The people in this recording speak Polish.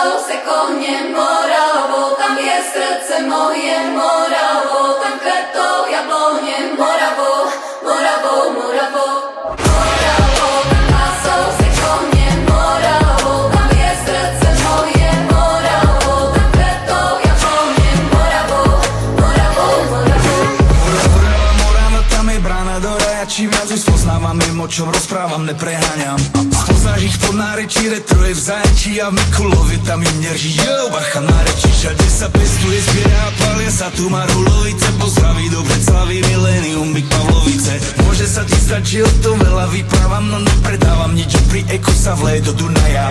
Krásou se kohně Moravou, tam je srdce moje Moravou, tam kvetou jabloně Moravou, Moravou, Moravou. Moravou, tam krásou se kohně Moravou, tam je srdce moje Moravou, tam kvetou jabloně Moravou, Moravou, Moravou. Morava, tam je brána do raja. Čím viac ju spoznávam, mimo čom rozprávam, nepreháňam. Spoznáš ich pod nárečí, retro je v zajačí a v Mikulovi tam im nerží. Jo, bacha na reči, všade sa pestuje, zbiera a palia sa tu Marulovice. Pozdraví do Breclavy, Millennium, Big Pavlovice. Môže sa ti stať, že o tom veľa vyprávam, no nepredávam nič, pri Eko sa vleje do Dunaja.